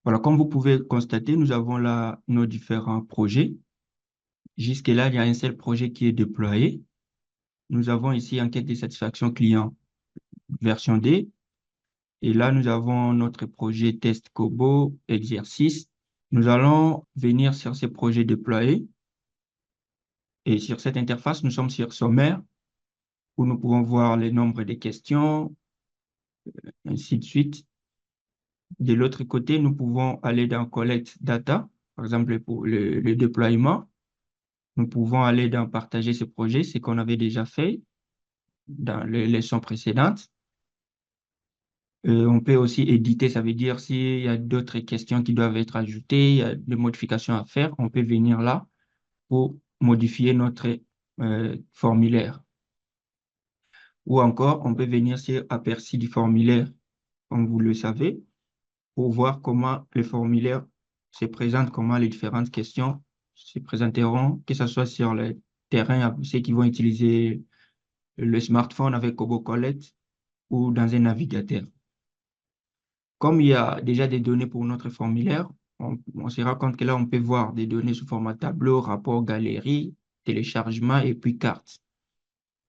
Voilà, comme vous pouvez constater, nous avons là nos différents projets. Jusque-là, il y a un seul projet qui est déployé. Nous avons ici enquête de satisfaction client version D. Et là, nous avons notre projet test Kobo exercice. Nous allons venir sur ces projets déployés. Et sur cette interface, nous sommes sur sommaire où nous pouvons voir le nombre de questions, ainsi de suite. De l'autre côté, nous pouvons aller dans Collect Data, par exemple pour le déploiement. Nous pouvons aller dans Partager ce projet, ce qu'on avait déjà fait dans les leçons précédentes. On peut aussi éditer, ça veut dire s'il y a d'autres questions qui doivent être ajoutées, il y a des modifications à faire, on peut venir là pour modifier notre formulaire. Ou encore, on peut venir sur Aperçu du formulaire, comme vous le savez, pour voir comment le formulaire se présente, comment les différentes questions se présenteront, que ce soit sur le terrain, ceux qui vont utiliser le smartphone avec Kobo Collect ou dans un navigateur. Comme il y a déjà des données pour notre formulaire, on se rend compte que là, on peut voir des données sous format tableau, rapport, galerie, téléchargement et puis carte.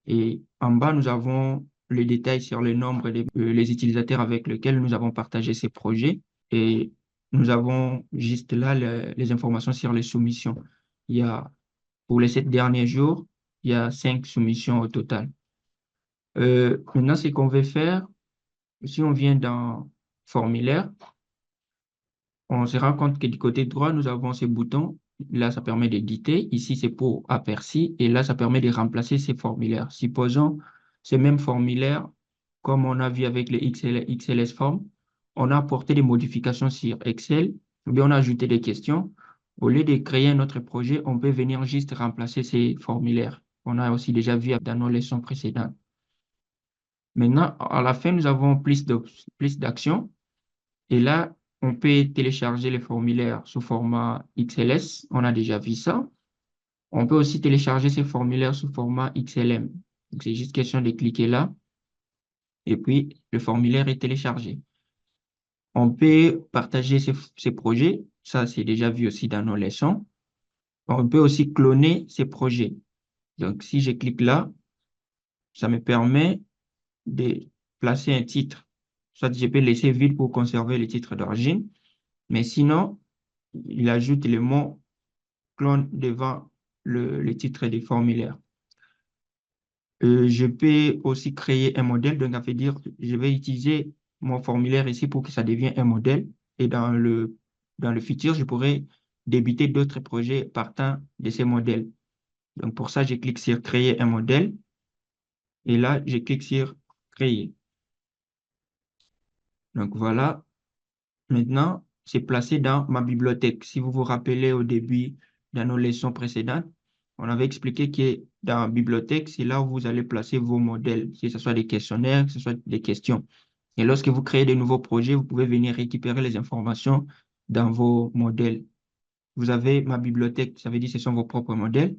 Et en bas, nous avons le détail sur le nombre les utilisateurs avec lesquels nous avons partagé ces projets. Et nous avons juste là les informations sur les soumissions. Il y a, pour les 7 derniers jours, il y a 5 soumissions au total. Maintenant, ce qu'on veut faire, si on vient dans formulaire, on se rend compte que du côté droit, nous avons ces boutons. Là, ça permet d'éditer. Ici, c'est pour aperçu. Et là, ça permet de remplacer ces formulaires. Supposons ce même formulaire, comme on a vu avec les XLS Form, on a apporté des modifications sur Excel, ou bien on a ajouté des questions. Au lieu de créer un autre projet, on peut venir juste remplacer ces formulaires. On a aussi déjà vu dans nos leçons précédentes. Maintenant, à la fin, nous avons plus d'actions. Et là, on peut télécharger les formulaires sous format XLS. On a déjà vu ça. On peut aussi télécharger ces formulaires sous format XLM. Donc, c'est juste question de cliquer là. Et puis, le formulaire est téléchargé. On peut partager ces projets. Ça, c'est déjà vu aussi dans nos leçons. On peut aussi cloner ces projets. Donc, si je clique là, ça me permet de placer un titre. Soit je peux laisser vide pour conserver le titre d'origine. Mais sinon, il ajoute le mot clone devant le titre du formulaire. Je peux aussi créer un modèle, donc ça veut dire je vais utiliser mon formulaire ici pour que ça devienne un modèle. Et dans le futur, je pourrais débuter d'autres projets partant de ces modèles. Donc pour ça, je clique sur créer un modèle et là, je clique sur créer. Donc voilà, maintenant, c'est placé dans ma bibliothèque. Si vous vous rappelez au début, dans nos leçons précédentes, on avait expliqué que dans la bibliothèque, c'est là où vous allez placer vos modèles, que ce soit des questionnaires, que ce soit des questions. Et lorsque vous créez de nouveaux projets, vous pouvez venir récupérer les informations dans vos modèles. Vous avez ma bibliothèque, ça veut dire que ce sont vos propres modèles.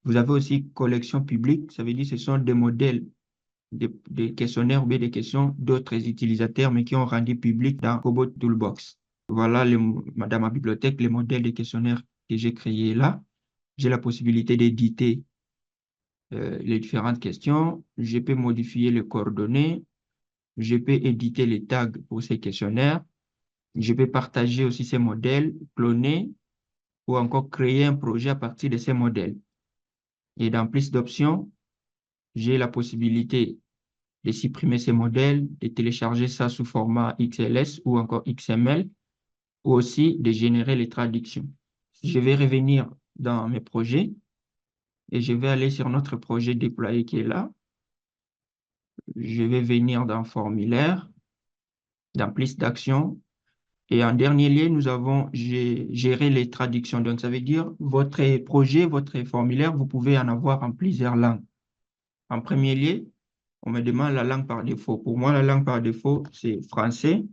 Vous avez aussi collection publique, ça veut dire que ce sont des modèles, des questionnaires ou bien des questions d'autres utilisateurs, mais qui ont rendu public dans Kobo Toolbox. Voilà dans ma bibliothèque, les modèles des questionnaires que j'ai créés là. J'ai la possibilité d'éditer les différentes questions. Je peux modifier les coordonnées. Je peux éditer les tags pour ces questionnaires. Je peux partager aussi ces modèles, cloner ou encore créer un projet à partir de ces modèles. Et dans plus d'options, j'ai la possibilité de supprimer ces modèles, de télécharger ça sous format XLS ou encore XML, ou aussi de générer les traductions. Je vais revenir dans mes projets et je vais aller sur notre projet déployé qui est là. Je vais venir dans formulaire, dans plus d'actions. Et en dernier lieu, nous avons géré les traductions. Donc, ça veut dire votre projet, votre formulaire, vous pouvez en avoir en plusieurs langues. En premier lieu, on me demande la langue par défaut. Pour moi, la langue par défaut, c'est français,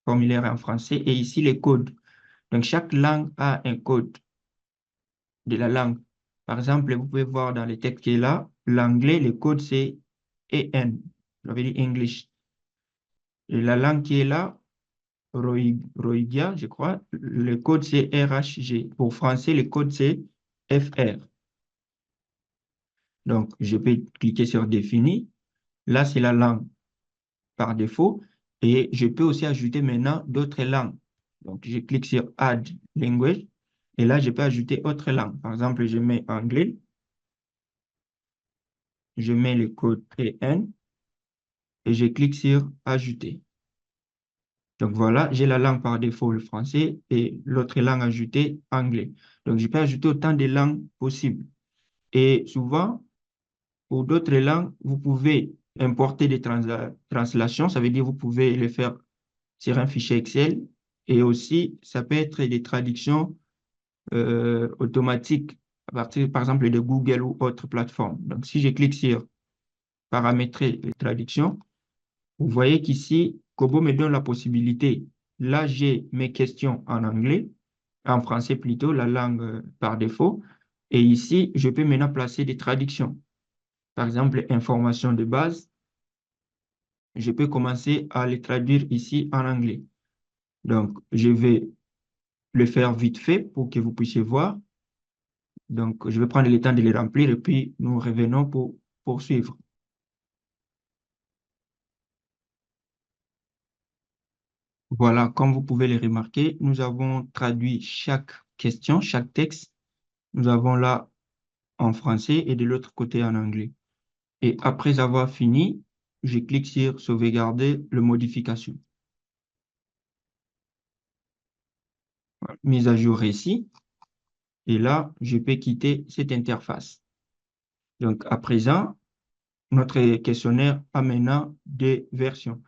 formulaire en français, et ici les codes. Donc, chaque langue a un code de la langue. Par exemple, vous pouvez voir dans le texte qui est là, l'anglais, le code c'est EN, ça veut dire English. Et la langue qui est là, Rohingya, je crois. Le code, c'est RHG. Pour français, le code, c'est FR. Donc, je peux cliquer sur Définir. Là, c'est la langue par défaut. Et je peux aussi ajouter maintenant d'autres langues. Donc, je clique sur Add Language. Et là, je peux ajouter autre langue. Par exemple, je mets anglais. Je mets le code EN et je clique sur Ajouter. Donc voilà, j'ai la langue par défaut, le français, et l'autre langue ajoutée, anglais. Donc je peux ajouter autant de langues possibles. Et souvent, pour d'autres langues, vous pouvez importer des translations. Ça veut dire que vous pouvez le faire sur un fichier Excel. Et aussi, ça peut être des traductions automatiques à partir, par exemple, de Google ou autre plateforme. Donc si je clique sur Paramétrer les traductions, vous voyez qu'ici, Kobo me donne la possibilité. Là, j'ai mes questions en anglais, en français plutôt, la langue par défaut. Et ici, je peux maintenant placer des traductions. Par exemple, informations de base, je peux commencer à les traduire ici en anglais. Donc, je vais le faire vite fait pour que vous puissiez voir. Donc, je vais prendre le temps de les remplir et puis nous revenons pour poursuivre. Voilà, comme vous pouvez le remarquer, nous avons traduit chaque question, chaque texte. Nous avons là en français et de l'autre côté en anglais. Et après avoir fini, je clique sur sauvegarder le modification. Voilà. Mise à jour récit. Et là, je peux quitter cette interface. Donc, à présent, notre questionnaire a maintenant deux versions,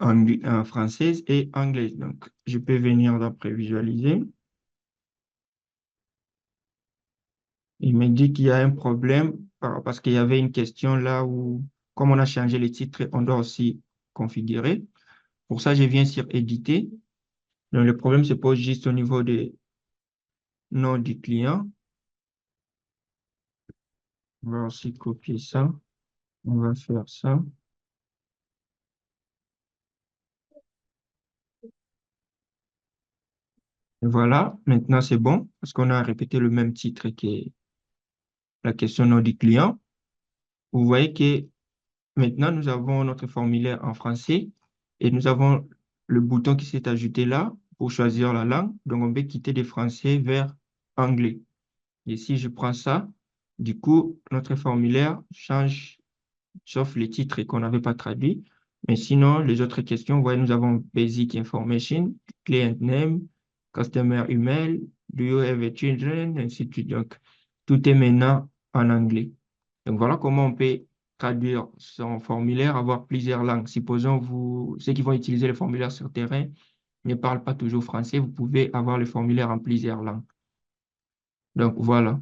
en française et anglaise. Donc, je peux venir d'après visualiser. Il me dit qu'il y a un problème parce qu'il y avait une question là où, comme on a changé les titres, on doit aussi configurer. Pour ça, je viens sur éditer. Donc, le problème se pose juste au niveau des noms du client. On va aussi copier ça. On va faire ça. Et voilà, maintenant c'est bon parce qu'on a répété le même titre que la question nom du client. Vous voyez que maintenant nous avons notre formulaire en français et nous avons le bouton qui s'est ajouté là pour choisir la langue. Donc on peut quitter de français vers anglais. Et si je prends ça, du coup, notre formulaire change sauf les titres qu'on n'avait pas traduits. Mais sinon, les autres questions, vous voyez, nous avons Basic Information, Client Name, Customer Email, Do you have a children, ainsi de suite. Donc, tout est maintenant en anglais. Donc, voilà comment on peut traduire son formulaire, avoir plusieurs langues. Supposons ceux qui vont utiliser le formulaire sur terrain ne parlent pas toujours français, vous pouvez avoir le formulaire en plusieurs langues. Donc, voilà.